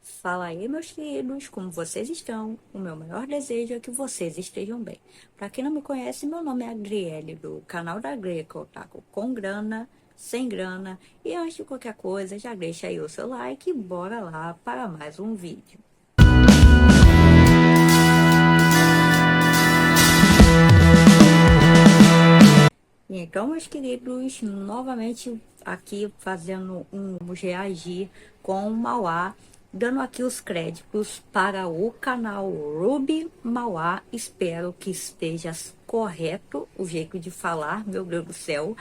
Fala aí, meus queridos, como vocês estão? O meu maior desejo é que vocês estejam bem. Para quem não me conhece, meu nome é Adriele, do canal da Greca Otaku, com grana, sem grana. E antes de qualquer coisa, já deixa aí o seu like e bora lá para mais um vídeo. Então, meus queridos, novamente aqui fazendo um reagir com o Mauá, dando aqui os créditos para o canal Ruby Mauá. Espero que esteja correto o jeito de falar, meu Deus do céu.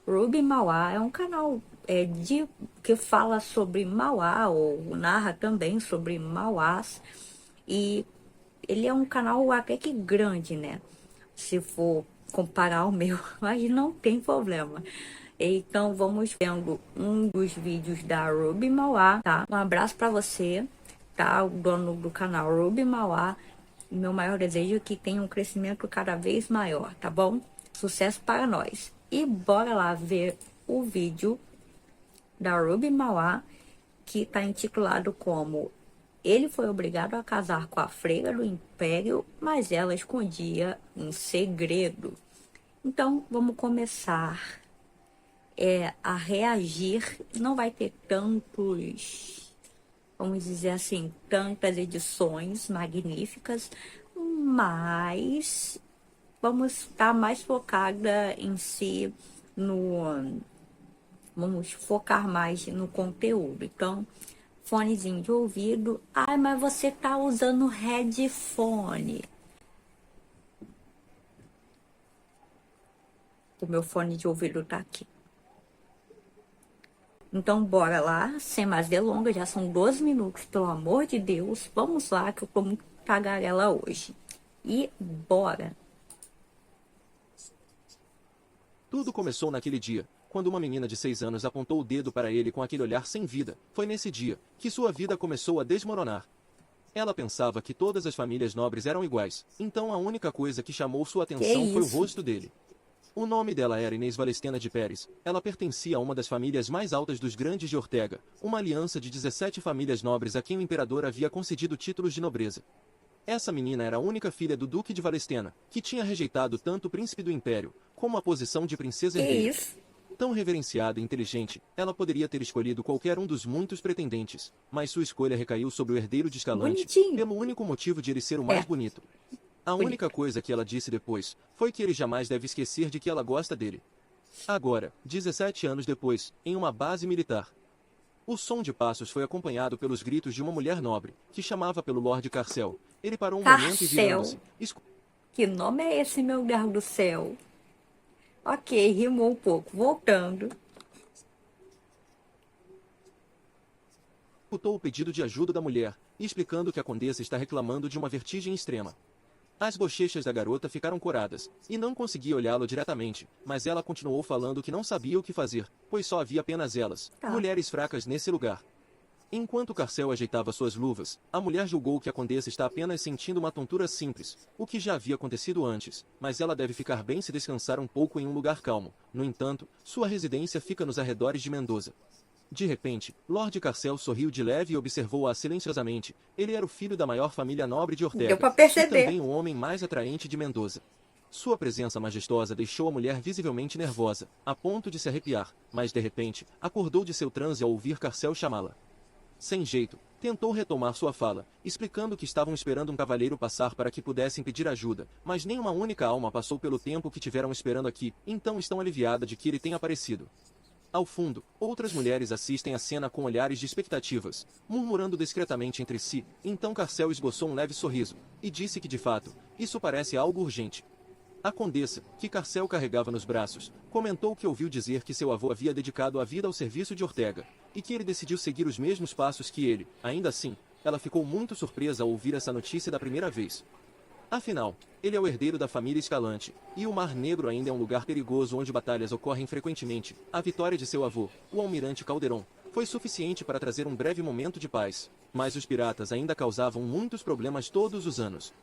Ruby Mauá é um canal que fala sobre Mauá, ou narra também sobre Mauás, e ele é um canal até que grande, né? Se for comparar ao meu, mas não tem problema. Então vamos vendo um dos vídeos da Ruby Mauá, tá? Um abraço para você, tá? O dono do canal Ruby Mauá. Meu maior desejo é que tenha um crescimento cada vez maior, tá bom? Sucesso para nós. E bora lá ver o vídeo da Ruby Mauá, que tá intitulado como Ele foi obrigado a casar com a freira do império, mas ela escondia um segredo. Então, vamos começar a reagir. Não vai ter vamos dizer assim, tantas edições magníficas, mas vamos estar mais focada em si, vamos focar mais no conteúdo. Então, fonezinho de ouvido. Ai, mas você tá usando headphone. O meu fone de ouvido tá aqui. Então, bora lá, sem mais delongas, já são 12 minutos, pelo amor de Deus. Vamos lá, que eu tô muito tagarela hoje. E bora. Tudo começou naquele dia, quando uma menina de 6 anos apontou o dedo para ele com aquele olhar sem vida. Foi nesse dia que sua vida começou a desmoronar. Ela pensava que todas as famílias nobres eram iguais, então a única coisa que chamou sua Que atenção foi o isso? rosto dele. O nome dela era Inês Valestena de Pérez. Ela pertencia a uma das famílias mais altas dos Grandes de Ortega, uma aliança de 17 famílias nobres a quem o imperador havia concedido títulos de nobreza. Essa menina era a única filha do Duque de Valestena, que tinha rejeitado tanto o príncipe do império, como a posição de princesa Que herdeira. isso? Tão reverenciada e inteligente, ela poderia ter escolhido qualquer um dos muitos pretendentes, mas sua escolha recaiu sobre o herdeiro de Escalante, Bonitinho. pelo único motivo de ele ser o mais É, bonito. A única bonito. coisa que ela disse depois foi que ele jamais deve esquecer de que ela gosta dele. Agora, 17 anos depois, em uma base militar. O som de passos foi acompanhado pelos gritos de uma mulher nobre, que chamava pelo Lord Carcel. Ele parou um momento e Carcel. virando-se, Que nome é esse, meu Deus do céu? Ok, rimou um pouco. Voltando. escutou o pedido de ajuda da mulher, explicando que a condessa está reclamando de uma vertigem extrema. As bochechas da garota ficaram coradas, e não conseguia olhá-lo diretamente, mas ela continuou falando que não sabia o que fazer, pois só havia apenas elas, Tá. mulheres fracas nesse lugar. Enquanto Carcel ajeitava suas luvas, a mulher julgou que a condessa está apenas sentindo uma tontura simples, o que já havia acontecido antes, mas ela deve ficar bem se descansar um pouco em um lugar calmo. No entanto, sua residência fica nos arredores de Mendoza. De repente, Lord Carcel sorriu de leve e observou-a silenciosamente. Ele era o filho da maior família nobre de Deu Ortega, pra e perceber. também o homem mais atraente de Mendoza. Sua presença majestosa deixou a mulher visivelmente nervosa, a ponto de se arrepiar, mas de repente, acordou de seu transe ao ouvir Carcel chamá-la. Sem jeito, tentou retomar sua fala, explicando que estavam esperando um cavalheiro passar para que pudessem pedir ajuda, mas nem uma única alma passou pelo tempo que tiveram esperando aqui, então estão aliviada de que ele tenha aparecido. Ao fundo, outras mulheres assistem a cena com olhares de expectativas, murmurando discretamente entre si. Então Carcel esboçou um leve sorriso, e disse que de fato, isso parece algo urgente. A condessa, que Carcel carregava nos braços, comentou que ouviu dizer que seu avô havia dedicado a vida ao serviço de Ortega, e que ele decidiu seguir os mesmos passos que ele. Ainda assim, ela ficou muito surpresa ao ouvir essa notícia da primeira vez. Afinal, ele é o herdeiro da família Escalante, e o Mar Negro ainda é um lugar perigoso onde batalhas ocorrem frequentemente. A vitória de seu avô, o almirante Calderon, foi suficiente para trazer um breve momento de paz, mas os piratas ainda causavam muitos problemas todos os anos.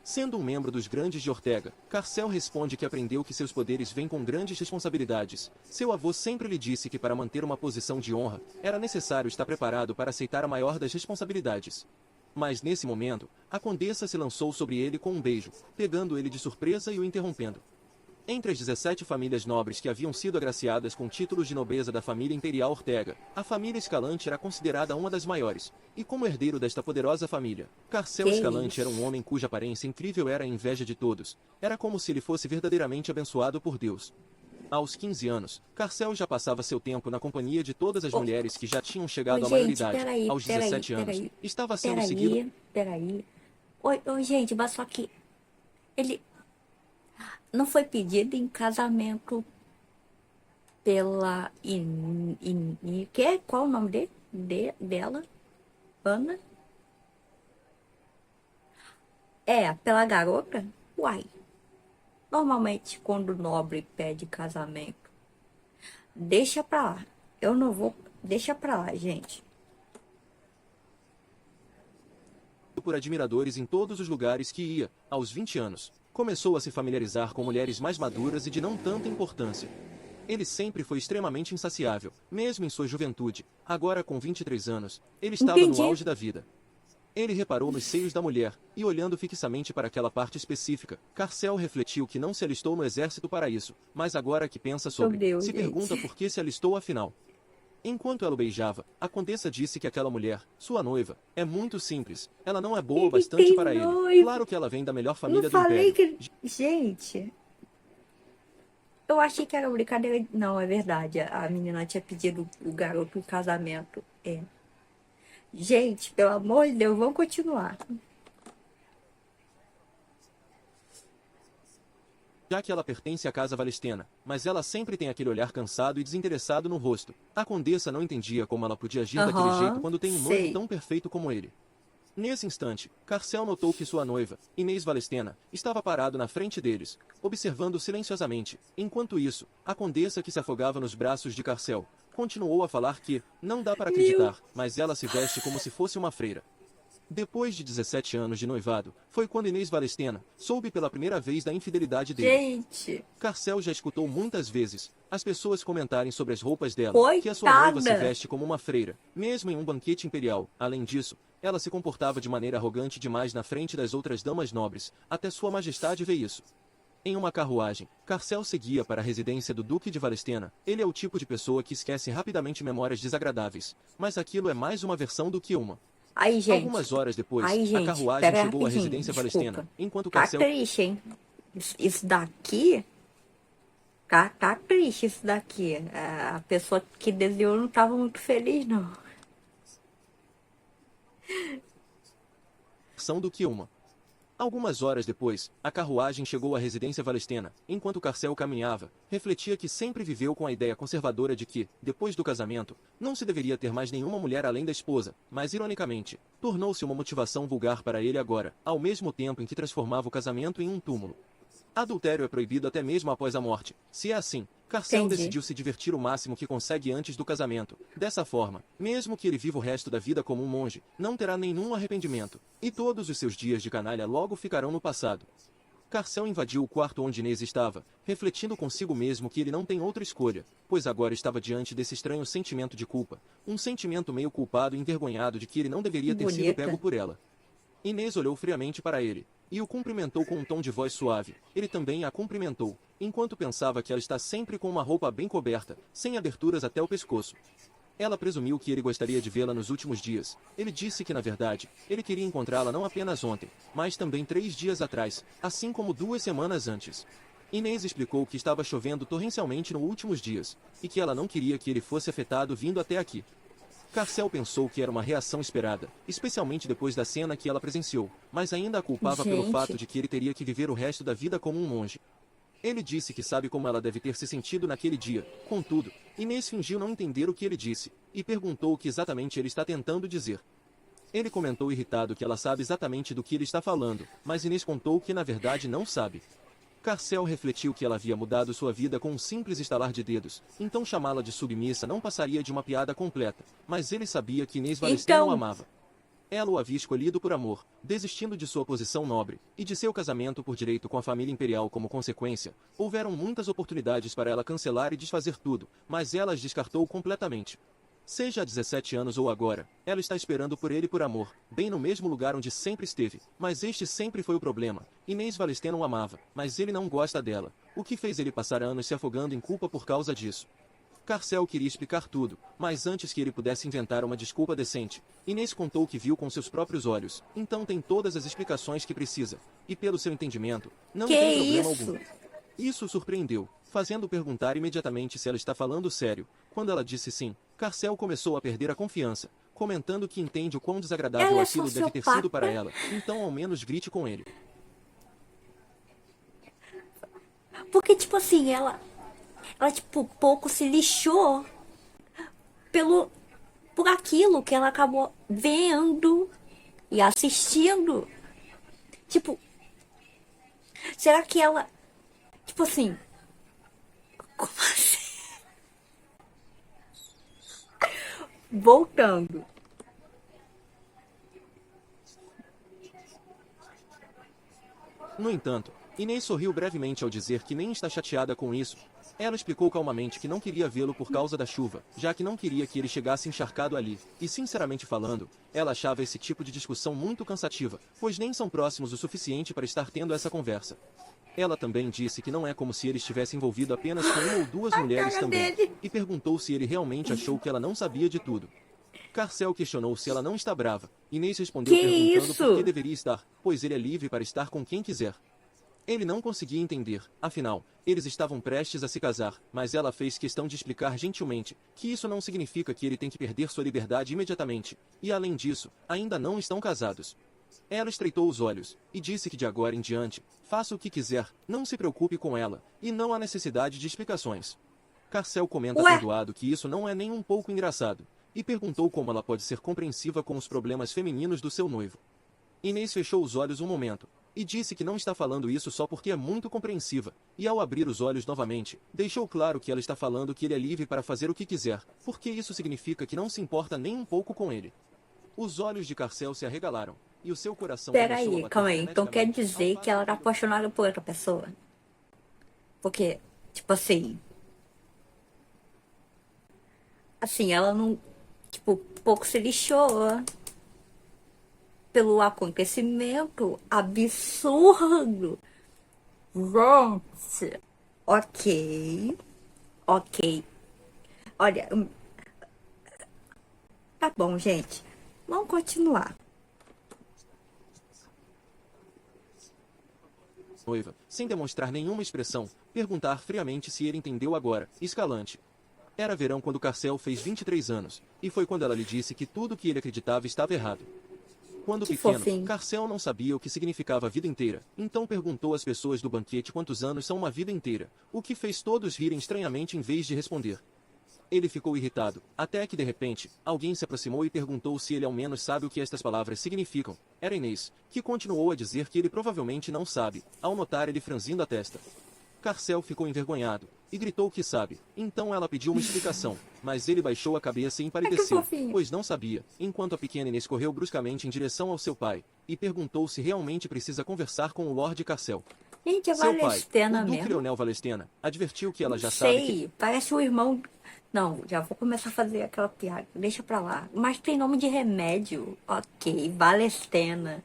Sendo um membro dos Grandes de Ortega, Carcel responde que aprendeu que seus poderes vêm com grandes responsabilidades. Seu avô sempre lhe disse que para manter uma posição de honra, era necessário estar preparado para aceitar a maior das responsabilidades. Mas nesse momento, a condessa se lançou sobre ele com um beijo, pegando ele de surpresa e o interrompendo. Entre as 17 famílias nobres que haviam sido agraciadas com títulos de nobreza da família imperial Ortega, a família Escalante era considerada uma das maiores, e como herdeiro desta poderosa família, Carcel Que Escalante era um isso? homem cuja aparência incrível era a inveja de todos. Era como se ele fosse verdadeiramente abençoado por Deus. Aos 15 anos, Carcel já passava seu tempo na companhia de todas as Ô, mulheres que já tinham ô, chegado à gente, maioridade. peraí, Aos peraí, 17 anos, peraí, estava sendo seguido peraí. Oi, gente, mas só que ele não foi pedido em casamento pela qual o nome dela? Ana? É, pela garota? Uai. Normalmente, quando o nobre pede casamento, deixa pra lá. Eu não vou. Deixa pra lá, gente. por admiradores em todos os lugares que ia. Aos 20 anos, começou a se familiarizar com mulheres mais maduras e de não tanta importância. Ele sempre foi extremamente insaciável, mesmo em sua juventude. Agora com 23 anos, ele estava no Entendi. auge da vida. Ele reparou nos seios da mulher, e olhando fixamente para aquela parte específica, Carcel refletiu que não se alistou no exército para isso, mas agora que pensa Meu sobre, Deus, se pergunta gente. por que se alistou afinal. Enquanto ela o beijava, a condessa disse que aquela mulher, sua noiva, é muito simples. Ela não é boa o Ele bastante tem para ele. noivo. Claro que ela vem da melhor Não família do falei Império. que. Gente, eu achei que era brincadeira. Não, é verdade. A menina tinha pedido o garoto em casamento. É. Gente, pelo amor de Deus, vamos continuar. Já que ela pertence à casa Valestena, mas ela sempre tem aquele olhar cansado e desinteressado no rosto. A condessa não entendia como ela podia agir daquele jeito Aham, quando tem um noivo sei. tão perfeito como ele. Nesse instante, Carcel notou que sua noiva, Inês Valestena, estava parado na frente deles, observando silenciosamente. Enquanto isso, a condessa que se afogava nos braços de Carcel, continuou a falar que, não dá para Meu. acreditar, mas ela se veste como se fosse uma freira. Depois de 17 anos de noivado, foi quando Inês Valestena soube pela primeira vez da infidelidade dele. Gente, Carcel já escutou muitas vezes as pessoas comentarem sobre as roupas dela, que a sua noiva se coitada. veste como uma freira, mesmo em um banquete imperial. Além disso, ela se comportava de maneira arrogante demais na frente das outras damas nobres, até Sua Majestade ver isso. Em uma carruagem, Carcel seguia para a residência do Duque de Valestena. Ele é o tipo de pessoa que esquece rapidamente memórias desagradáveis, mas aquilo é mais uma versão do que uma. Aí, gente. Algumas horas depois, Aí, a gente. carruagem Pera chegou à rapidinho. residência Desculpa. Valestena, enquanto Tá Carcel triste, hein? Isso daqui. Tá triste isso daqui. A pessoa que desenhou não tava muito feliz, não. versão do que uma. Algumas horas depois, a carruagem chegou à residência Valestena. Enquanto Carcel caminhava, refletia que sempre viveu com a ideia conservadora de que, depois do casamento, não se deveria ter mais nenhuma mulher além da esposa, mas ironicamente, tornou-se uma motivação vulgar para ele agora, ao mesmo tempo em que transformava o casamento em um túmulo. Adultério é proibido até mesmo após a morte. Se é assim, Carcel Entendi. decidiu se divertir o máximo que consegue antes do casamento. Dessa forma, mesmo que ele viva o resto da vida como um monge, não terá nenhum arrependimento, e todos os seus dias de canalha logo ficarão no passado. Carcel invadiu o quarto onde Inês estava, refletindo consigo mesmo que ele não tem outra escolha, pois agora estava diante desse estranho sentimento de culpa, um sentimento meio culpado e envergonhado de que ele não deveria ter sido Bonita. pego por ela. Inês olhou friamente para ele, e o cumprimentou com um tom de voz suave. Ele também a cumprimentou, enquanto pensava que ela está sempre com uma roupa bem coberta, sem aberturas até o pescoço. Ela presumiu que ele gostaria de vê-la nos últimos dias. Ele disse que, na verdade, ele queria encontrá-la não apenas ontem, mas também 3 dias atrás, assim como 2 semanas antes. Inês explicou que estava chovendo torrencialmente nos últimos dias, e que ela não queria que ele fosse afetado vindo até aqui. Carcel pensou que era uma reação esperada, especialmente depois da cena que ela presenciou, mas ainda a culpava pelo Gente. fato de que ele teria que viver o resto da vida como um monge. Ele disse que sabe como ela deve ter se sentido naquele dia. Contudo, Inês fingiu não entender o que ele disse, e perguntou o que exatamente ele está tentando dizer. Ele comentou irritado que ela sabe exatamente do que ele está falando, mas Inês contou que na verdade não sabe. Carcel refletiu que ela havia mudado sua vida com um simples estalar de dedos, então chamá-la de submissa não passaria de uma piada completa, mas ele sabia que Inês Valestena o Então, amava. Ela o havia escolhido por amor, desistindo de sua posição nobre, e de seu casamento por direito com a família imperial como consequência. Houveram muitas oportunidades para ela cancelar e desfazer tudo, mas ela as descartou completamente. Seja há 17 anos ou agora, ela está esperando por ele por amor, bem no mesmo lugar onde sempre esteve, mas este sempre foi o problema. Inês Valestena o amava, mas ele não gosta dela, o que fez ele passar anos se afogando em culpa por causa disso. Carcel queria explicar tudo, mas antes que ele pudesse inventar uma desculpa decente, Inês contou o que viu com seus próprios olhos, então tem todas as explicações que precisa, e pelo seu entendimento, não Que tem problema isso? algum. Isso o surpreendeu, fazendo perguntar imediatamente se ela está falando sério. Quando ela disse sim, Carcel começou a perder a confiança, comentando que entende o quão desagradável Ela é aquilo deve ter sido para sociopata? ela, então ao menos grite com ele. Porque, tipo assim, ela, tipo, pouco se lixou pelo, por aquilo que ela acabou vendo e assistindo. Tipo, será que ela, tipo assim, como assim? Voltando. No entanto, Inês sorriu brevemente ao dizer que nem está chateada com isso. Ela explicou calmamente que não queria vê-lo por causa da chuva, já que não queria que ele chegasse encharcado ali, e sinceramente falando, ela achava esse tipo de discussão muito cansativa, pois nem são próximos o suficiente para estar tendo essa conversa. Ela também disse que não é como se ele estivesse envolvido apenas com uma ou duas A mulheres cara também, dele. e perguntou se ele realmente achou que ela não sabia de tudo. Carcel questionou se ela não está brava. Inês respondeu Que perguntando por que isso? deveria estar, pois ele é livre para estar com quem quiser. Ele não conseguia entender, afinal, eles estavam prestes a se casar, mas ela fez questão de explicar gentilmente que isso não significa que ele tem que perder sua liberdade imediatamente, e além disso, ainda não estão casados. Ela estreitou os olhos, e disse que de agora em diante, faça o que quiser, não se preocupe com ela, e não há necessidade de explicações. Carcel comenta Ué, atordoado que isso não é nem um pouco engraçado, e perguntou como ela pode ser compreensiva com os problemas femininos do seu noivo. Inês fechou os olhos um momento, e disse que não está falando isso só porque é muito compreensiva, e ao abrir os olhos novamente, deixou claro que ela está falando que ele é livre para fazer o que quiser, porque isso significa que não se importa nem um pouco com ele. Os olhos de Carcel se arregalaram, e o seu coração começou a peraí, bater calma aí. Então quer freneticamente ao dizer que ela fato era de que o apaixonada por outra pessoa? Porque, tipo assim, ela não, tipo, pouco se lixou pelo acontecimento absurdo. Gente, ok, ok. Olha, tá bom, gente. Vamos continuar. noiva, sem demonstrar nenhuma expressão, perguntar friamente se ele entendeu agora, escalante. Era verão quando Carcel fez 23 anos, e foi quando ela lhe disse que tudo o que ele acreditava estava errado. Quando Que pequeno, fofinho. Carcel não sabia o que significava a vida inteira, então perguntou às pessoas do banquete quantos anos são uma vida inteira, o que fez todos rirem estranhamente em vez de responder. Ele ficou irritado, até que de repente, alguém se aproximou e perguntou se ele ao menos sabe o que estas palavras significam. Era Inês, que continuou a dizer que ele provavelmente não sabe, ao notar ele franzindo a testa. Carcel ficou envergonhado, e gritou que sabe. Então ela pediu uma explicação, mas ele baixou a cabeça e Ai, que empalideceu, fofinho. pois não sabia, enquanto a pequena Inês correu bruscamente em direção ao seu pai, e perguntou se realmente precisa conversar com o Lord Carcel. Gente, é Seu pai, o Valestena Duque mesmo. Leonel Valestena, advertiu que ela Não já sabe que sei, parece o irmão. Não, já vou começar a fazer aquela piada. Deixa pra lá. Mas tem nome de remédio. Ok, Valestena.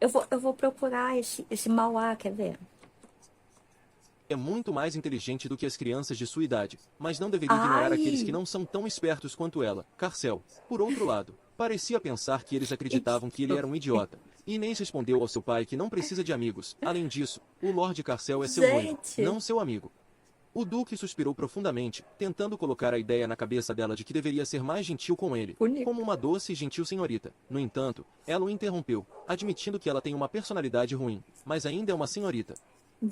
Eu vou procurar esse Mauá, quer ver? é muito mais inteligente do que as crianças de sua idade, mas não deveria ignorar aqueles que Ai, não são tão espertos quanto ela. Carcel, por outro lado, parecia pensar que eles acreditavam que ele era um idiota. E Inês respondeu ao seu pai que não precisa de amigos. Além disso, o Lord Carcel é seu noivo, gente. não seu amigo. O Duque suspirou profundamente, tentando colocar a ideia na cabeça dela de que deveria ser mais gentil com ele, Bonito. como uma doce e gentil senhorita. No entanto, ela o interrompeu, admitindo que ela tem uma personalidade ruim, mas ainda é uma senhorita.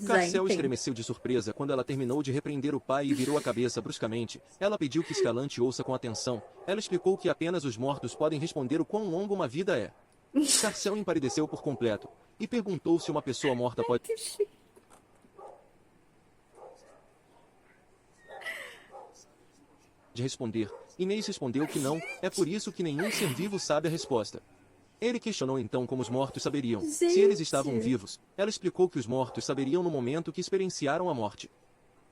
Carcel Gente. estremeceu de surpresa quando ela terminou de repreender o pai e virou a cabeça bruscamente. Ela pediu que Escalante ouça com atenção. Ela explicou que apenas os mortos podem responder o quão longa uma vida é. Carcel empalideceu por completo e perguntou se uma pessoa morta pode Que chique. responder Inês respondeu que não, é por isso que nenhum ser vivo sabe a resposta. Ele questionou então como os mortos saberiam, se eles estavam Gente. vivos. Ela explicou que os mortos saberiam no momento que experienciaram a morte.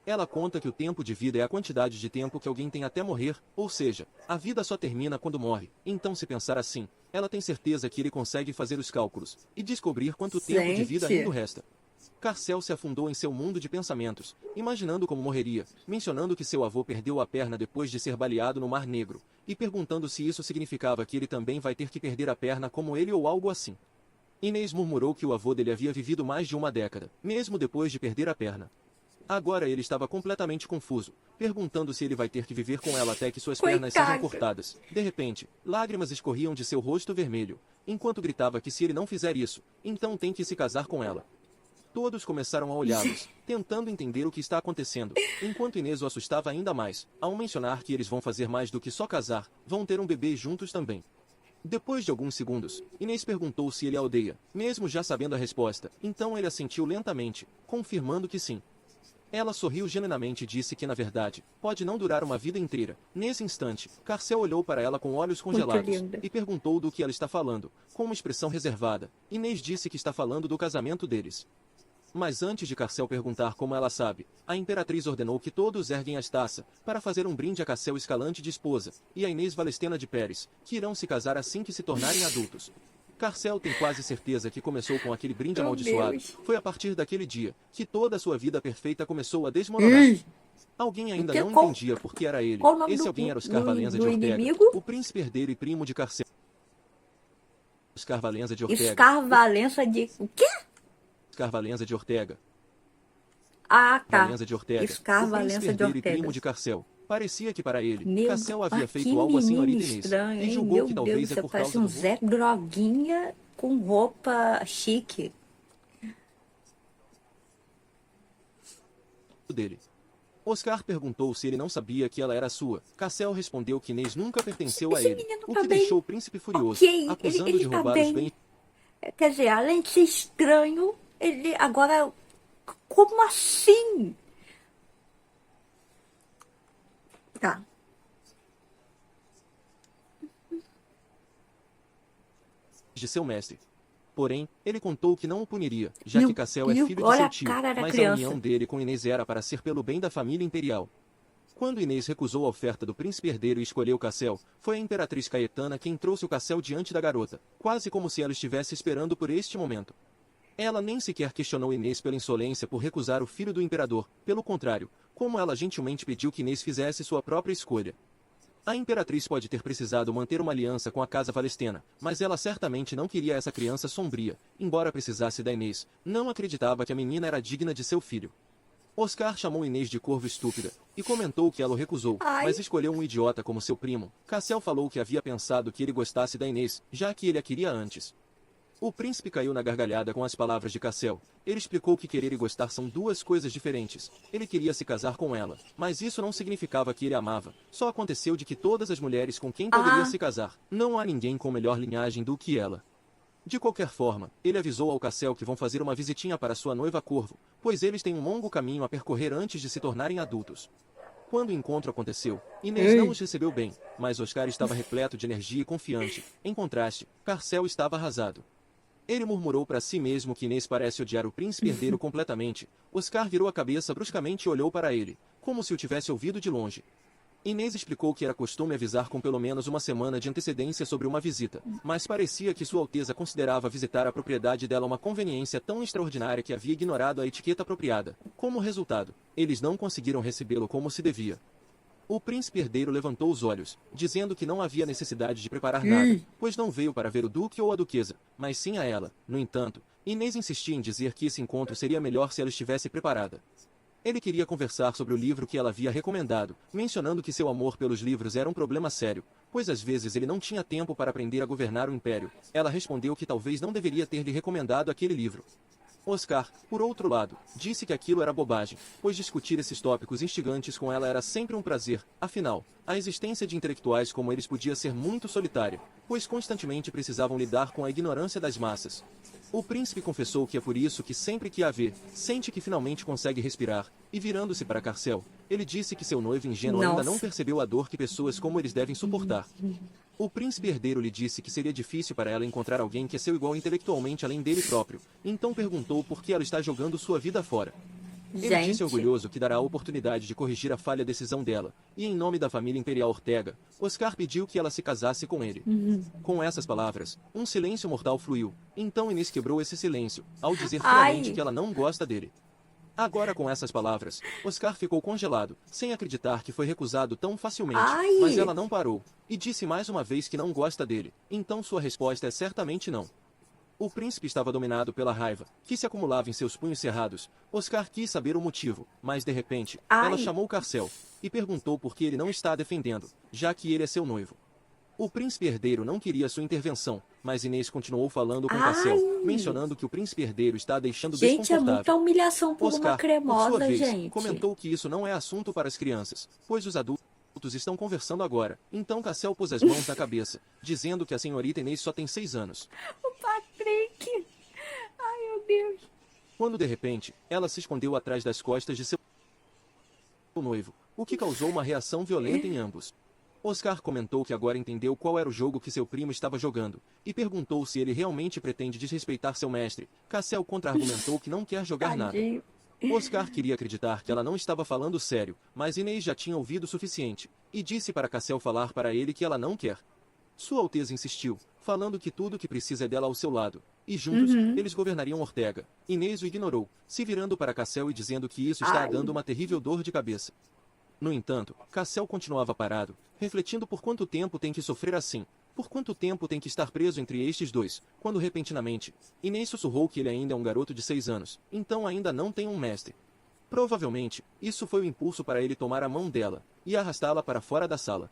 Ela conta que o tempo de vida é a quantidade de tempo que alguém tem até morrer, ou seja, a vida só termina quando morre. Então, se pensar assim, ela tem certeza que ele consegue fazer os cálculos e descobrir quanto tempo de vida ainda Gente. resta. Carcel se afundou em seu mundo de pensamentos, imaginando como morreria, mencionando que seu avô perdeu a perna depois de ser baleado no Mar Negro, e perguntando se isso significava que ele também vai ter que perder a perna como ele ou algo assim. Inês murmurou que o avô dele havia vivido mais de uma década, mesmo depois de perder a perna. Agora ele estava completamente confuso, perguntando se ele vai ter que viver com ela até que suas pernas sejam Coitado. cortadas. De repente, lágrimas escorriam de seu rosto vermelho, enquanto gritava que se ele não fizer isso, então tem que se casar com ela. Todos começaram a olhá-los, tentando entender o que está acontecendo, enquanto Inês o assustava ainda mais, ao mencionar que eles vão fazer mais do que só casar, vão ter um bebê juntos também. Depois de alguns segundos, Inês perguntou se ele a odeia, mesmo já sabendo a resposta, então ele assentiu lentamente, confirmando que sim. Ela sorriu genuinamente e disse que, na verdade, pode não durar uma vida inteira. Nesse instante, Carcel olhou para ela com olhos Muito congelados linda. e perguntou do que ela está falando, com uma expressão reservada. Inês disse que está falando do casamento deles. Mas antes de Carcel perguntar como ela sabe, a imperatriz ordenou que todos erguem as taças, para fazer um brinde a Carcel Escalante de esposa, e a Inês Valestena de Pérez, que irão se casar assim que se tornarem adultos. Carcel tem quase certeza que começou com aquele brinde Meu amaldiçoado. Deus. Foi a partir daquele dia que toda a sua vida perfeita começou a desmoronar. Ih, Alguém ainda que- não qual- entendia por que era ele. qual o nome Esse do- alguém era Oscar do- Valenza de do Ortega, inimigo? o príncipe herdeiro e primo de Carcel. Oscar Valenza de Ortega. Scar Valença de. O quê? Oscar Valenza de Ortega. Ah, tá. Valenza de Ortega. Scar O príncipe Valença de herdeiro e Ortega. primo de Carcel. Parecia que para ele, Meu, Carcel havia feito que algo à menino senhorita Inês, estranho, e hein? julgou Meu que Deus, talvez é você por parece causa um do Zé Droguinha com roupa chique. dele. Oscar perguntou se ele não sabia que ela era sua. Carcel respondeu que Inês nunca pertenceu a Esse ele, menino o tá que bem. deixou o príncipe furioso, Ok, acusando ele de tá roubar os bem. bens Quer dizer, além de ser estranho, ele agora. Como assim? Tá. de seu mestre. Porém, ele contou que não o puniria, já Meu que Carcel é Deus, filho de olha seu a tio, cara da mas a criança. união dele com Inês era para ser pelo bem da família imperial. Quando Inês recusou a oferta do príncipe herdeiro e escolheu Carcel, foi a imperatriz Caetana quem trouxe o Carcel diante da garota, quase como se ela estivesse esperando por este momento. Ela nem sequer questionou Inês pela insolência por recusar o filho do imperador, pelo contrário, como ela gentilmente pediu que Inês fizesse sua própria escolha. A imperatriz pode ter precisado manter uma aliança com a casa Valestena, mas ela certamente não queria essa criança sombria, embora precisasse da Inês, não acreditava que a menina era digna de seu filho. Oscar chamou Inês de corvo estúpida, e comentou que ela o recusou, Ai. mas escolheu um idiota como seu primo. Carcel falou que havia pensado que ele gostasse da Inês, já que ele a queria antes. O príncipe caiu na gargalhada com as palavras de Carcel. Ele explicou que querer e gostar são duas coisas diferentes. Ele queria se casar com ela, mas isso não significava que ele a amava. Só aconteceu de que todas as mulheres com quem poderia Ah. se casar, não há ninguém com melhor linhagem do que ela. De qualquer forma, ele avisou ao Carcel que vão fazer uma visitinha para sua noiva Corvo, pois eles têm um longo caminho a percorrer antes de se tornarem adultos. Quando o encontro aconteceu, Inês Ei. não os recebeu bem, mas Oscar estava repleto de energia e confiante. Em contraste, Carcel estava arrasado. Ele murmurou para si mesmo que Inês parece odiar o príncipe herdeiro completamente. Oscar virou a cabeça bruscamente e olhou para ele, como se o tivesse ouvido de longe. Inês explicou que era costume avisar com pelo menos uma semana de antecedência sobre uma visita, mas parecia que Sua Alteza considerava visitar a propriedade dela uma conveniência tão extraordinária que havia ignorado a etiqueta apropriada. Como resultado, eles não conseguiram recebê-lo como se devia. O príncipe herdeiro levantou os olhos, dizendo que não havia necessidade de preparar nada, pois não veio para ver o duque ou a duquesa, mas sim a ela. No entanto, Inês insistia em dizer que esse encontro seria melhor se ela estivesse preparada. Ele queria conversar sobre o livro que ela havia recomendado, mencionando que seu amor pelos livros era um problema sério, pois às vezes ele não tinha tempo para aprender a governar o império. Ela respondeu que talvez não deveria ter lhe recomendado aquele livro. Oscar, por outro lado, disse que aquilo era bobagem, pois discutir esses tópicos instigantes com ela era sempre um prazer. Afinal, a existência de intelectuais como eles podia ser muito solitária, pois constantemente precisavam lidar com a ignorância das massas. O príncipe confessou que é por isso que sempre que a vê, sente que finalmente consegue respirar, e virando-se para Carcel, ele disse que seu noivo ingênuo ainda não Nossa. percebeu a dor que pessoas como eles devem suportar. O príncipe herdeiro lhe disse que seria difícil para ela encontrar alguém que é seu igual intelectualmente além dele próprio, então perguntou por que ela está jogando sua vida fora. Ele disse Gente, orgulhoso que dará a oportunidade de corrigir a falha decisão dela, e em nome da família imperial Ortega, Oscar pediu que ela se casasse com ele. Com essas palavras, um silêncio mortal fluiu, então Inês quebrou esse silêncio, ao dizer friamente ai, que ela não gosta dele. Agora com essas palavras, Oscar ficou congelado, sem acreditar que foi recusado tão facilmente, mas ai, ela não parou, e disse mais uma vez que não gosta dele, então sua resposta é certamente não. O príncipe estava dominado pela raiva, que se acumulava em seus punhos cerrados. Oscar quis saber o motivo, mas de repente, ela ai, chamou Carcel, e perguntou por que ele não está a defendendo, já que ele é seu noivo. O príncipe herdeiro não queria sua intervenção, mas Inês continuou falando com Carcel, ai. mencionando que o príncipe herdeiro está a deixando Gente, é muita desconfortável. humilhação por uma Oscar, por sua cremosa, vez, gente. comentou que isso não é assunto para as crianças, pois os adultos estão conversando agora. Então Carcel pôs as mãos na cabeça, dizendo que a senhorita Inês só tem 6 anos. O Patrick. Ai, meu Deus. Quando de repente, ela se escondeu atrás das costas de seu noivo, o que causou uma reação violenta em ambos. Oscar comentou que agora entendeu qual era o jogo que seu primo estava jogando, e perguntou se ele realmente pretende desrespeitar seu mestre. Cassel contra-argumentou que não quer jogar nada. Tadinho. Oscar queria acreditar que ela não estava falando sério, mas Inês já tinha ouvido o suficiente, e disse para Cassel falar para ele que ela não quer. Sua Alteza insistiu, falando que tudo que precisa é dela ao seu lado, e juntos, eles governariam Ortega. Inês o ignorou, se virando para Cassel e dizendo que isso está a Ai, dando uma terrível dor de cabeça. No entanto, Cassel continuava parado, refletindo por quanto tempo tem que sofrer assim, por quanto tempo tem que estar preso entre estes dois, quando repentinamente, Inês sussurrou que ele ainda é um garoto de 6 anos, então ainda não tem um mestre. Provavelmente, isso foi o impulso para ele tomar a mão dela, e arrastá-la para fora da sala.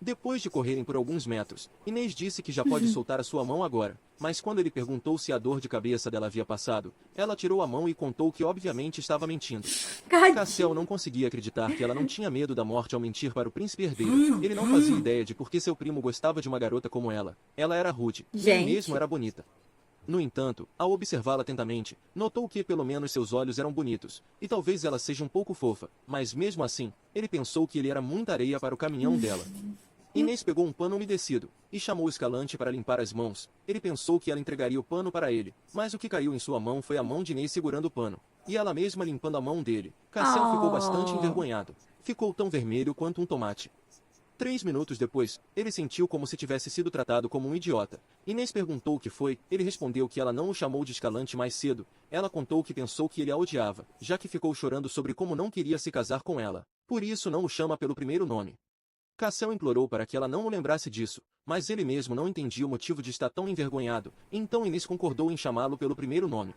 Depois de correrem por alguns metros, Inês disse que já pode soltar a sua mão agora, mas quando ele perguntou se a dor de cabeça dela havia passado, ela tirou a mão e contou que obviamente estava mentindo. Cassel tadinho. não conseguia acreditar que ela não tinha medo da morte ao mentir para o príncipe herdeiro. Ele não fazia ideia de por que seu primo gostava de uma garota como ela. Ela era rude, e ele mesmo Gente, era bonita. No entanto, ao observá-la atentamente, notou que pelo menos seus olhos eram bonitos, e talvez ela seja um pouco fofa, mas mesmo assim, ele pensou que ele era muita areia para o caminhão dela. Inês pegou um pano umedecido, e chamou Escalante para limpar as mãos. Ele pensou que ela entregaria o pano para ele, mas o que caiu em sua mão foi a mão de Inês segurando o pano, e ela mesma limpando a mão dele. Cassel ficou bastante oh, envergonhado. Ficou tão vermelho quanto um tomate. 3 minutos depois, ele sentiu como se tivesse sido tratado como um idiota. Inês perguntou o que foi, ele respondeu que ela não o chamou de Escalante mais cedo. Ela contou que pensou que ele a odiava, já que ficou chorando sobre como não queria se casar com ela. Por isso não o chama pelo primeiro nome. Cassel implorou para que ela não o lembrasse disso, mas ele mesmo não entendia o motivo de estar tão envergonhado, então Inês concordou em chamá-lo pelo primeiro nome.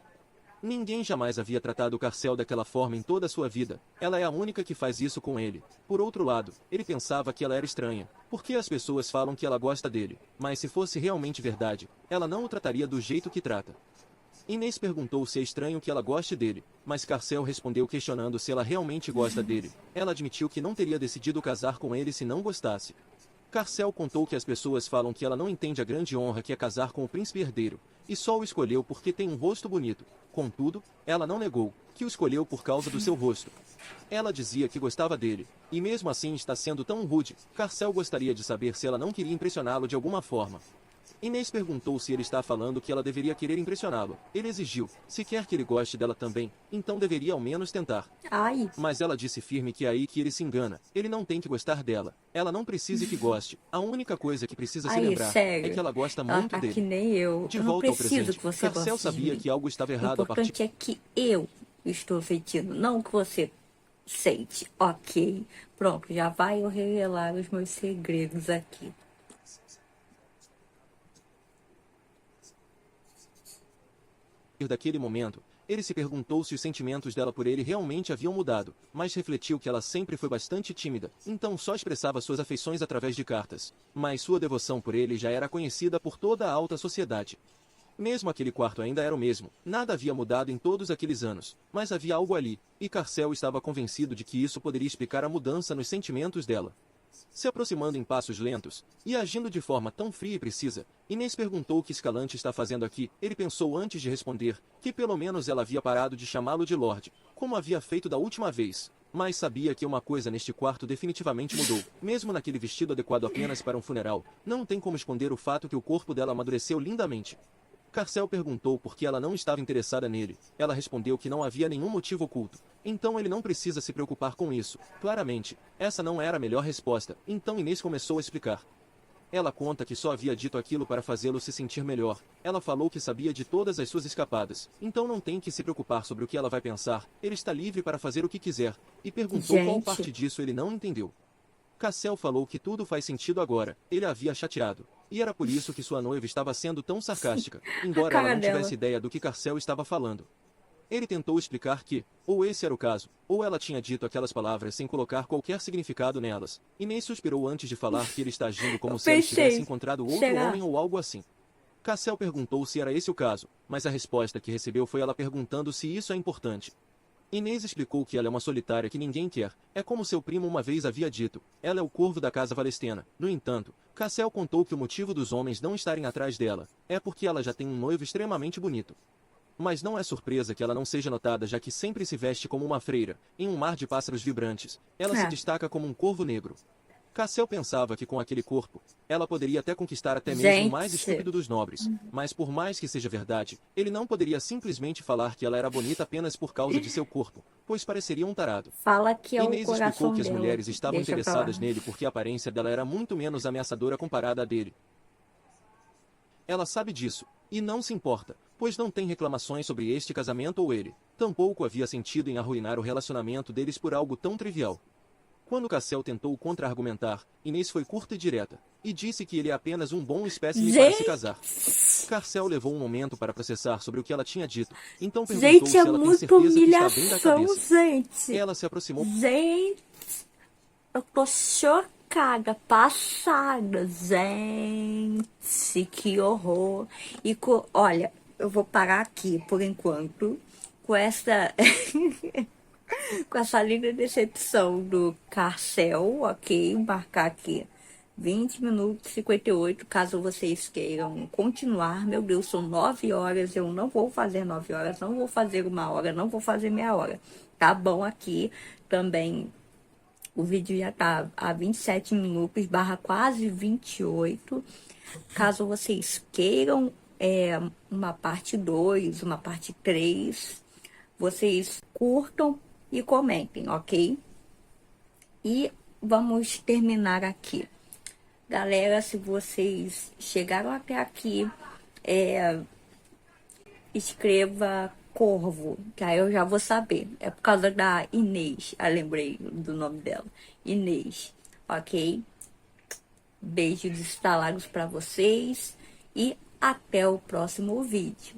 Ninguém jamais havia tratado Cassel daquela forma em toda a sua vida, ela é a única que faz isso com ele. Por outro lado, ele pensava que ela era estranha, porque as pessoas falam que ela gosta dele, mas se fosse realmente verdade, ela não o trataria do jeito que trata. Inês perguntou se é estranho que ela goste dele, mas Cassel respondeu questionando se ela realmente gosta dele. Ela admitiu que não teria decidido casar com ele se não gostasse. Cassel contou que as pessoas falam que ela não entende a grande honra que é casar com o príncipe herdeiro, e só o escolheu porque tem um rosto bonito. Contudo, ela não negou que o escolheu por causa do seu rosto. Ela dizia que gostava dele, e mesmo assim está sendo tão rude. Cassel gostaria de saber se ela não queria impressioná-lo de alguma forma. Inês perguntou se ele está falando que ela deveria querer impressioná-lo. Ele exigiu, se quer que ele goste dela também, então deveria ao menos tentar. ai, Mas ela disse firme que é aí que ele se engana. Ele não tem que gostar dela. Ela não precisa que goste. A única coisa que precisa se ai, lembrar é sério. que ela gosta Ela muito tá que dele. nem eu. De Eu não volta ao preciso presente, que você Cassel goste de sabia mim. que algo estava O errado a partir importante é que eu estou sentindo, não que você sente. Ok. Pronto, já vai eu revelar os meus segredos aqui. daquele momento. Ele se perguntou se os sentimentos dela por ele realmente haviam mudado, mas refletiu que ela sempre foi bastante tímida, então só expressava suas afeições através de cartas. Mas sua devoção por ele já era conhecida por toda a alta sociedade. Mesmo aquele quarto ainda era o mesmo, nada havia mudado em todos aqueles anos, mas havia algo ali, e Carcel estava convencido de que isso poderia explicar a mudança nos sentimentos dela. Se aproximando em passos lentos, e agindo de forma tão fria e precisa, Inês perguntou o que Escalante está fazendo aqui. Ele pensou antes de responder, que pelo menos ela havia parado de chamá-lo de Lorde, como havia feito da última vez. Mas sabia que uma coisa neste quarto definitivamente mudou. Mesmo naquele vestido adequado apenas para um funeral, não tem como esconder o fato que o corpo dela amadureceu lindamente. Carcel perguntou por que ela não estava interessada nele. Ela respondeu que não havia nenhum motivo oculto. Então ele não precisa se preocupar com isso. Claramente, essa não era a melhor resposta. Então Inês começou a explicar. Ela conta que só havia dito aquilo para fazê-lo se sentir melhor. Ela falou que sabia de todas as suas escapadas. Então não tem que se preocupar sobre o que ela vai pensar. Ele está livre para fazer o que quiser. E perguntou qual parte disso ele não entendeu. Carcel falou que tudo faz sentido agora. Ele a havia chateado. E era por isso que sua noiva estava sendo tão sarcástica, embora ela não tivesse ideia do que Carcel estava falando. Ele tentou explicar que, ou esse era o caso, ou ela tinha dito aquelas palavras sem colocar qualquer significado nelas. Inês suspirou antes de falar que ele está agindo como se ela tivesse encontrado outro homem ou algo assim. Carcel perguntou se era esse o caso, mas a resposta que recebeu foi ela perguntando se isso é importante. Inês explicou que ela é uma solitária que ninguém quer. É como seu primo uma vez havia dito. Ela é o corvo da casa Valestena. No entanto, Carcel contou que o motivo dos homens não estarem atrás dela é porque ela já tem um noivo extremamente bonito. Mas não é surpresa que ela não seja notada, já que sempre se veste como uma freira, em um mar de pássaros vibrantes. Ela se destaca como um corvo negro. Carcel pensava que com aquele corpo, ela poderia até conquistar até mesmo o mais estúpido dos nobres. Mas por mais que seja verdade, ele não poderia simplesmente falar que ela era bonita apenas por causa de seu corpo, pois pareceria um tarado. Fala que é o Inês coração explicou que as dela. mulheres estavam Deixa pra interessadas lá. nele porque a aparência dela era muito menos ameaçadora comparada à dele. Ela sabe disso, e não se importa, pois não tem reclamações sobre este casamento ou ele. Tampouco havia sentido em arruinar o relacionamento deles por algo tão trivial. Quando Carcel tentou contra-argumentar, Inês foi curta e direta, e disse que ele é apenas um bom espécime para se casar. Carcel levou um momento para processar sobre o que ela tinha dito, então perguntou Gente, se é ela tem muita certeza que está bem da humilhação, cabeça. gente. Ela se aproximou. Gente, eu tô chocada, passada. Gente, que horror. E olha, eu vou parar aqui por enquanto com essa com essa linda decepção do Carcel, ok? Marcar aqui 20 minutos e 58, caso vocês queiram continuar. Meu Deus, são 9 horas, eu não vou fazer 9 horas, não vou fazer 1 hora, não vou fazer meia hora. Tá bom aqui também. O vídeo já tá a 27 minutos, barra quase 28. Caso vocês queiram uma parte 2, uma parte 3, vocês curtam e comentem, ok? E vamos terminar aqui. Galera, se vocês chegaram até aqui, escreva Corvo, que aí eu já vou saber. É por causa da Inês. Ah, lembrei do nome dela. Inês, ok? Beijos estalados para vocês e até o próximo vídeo.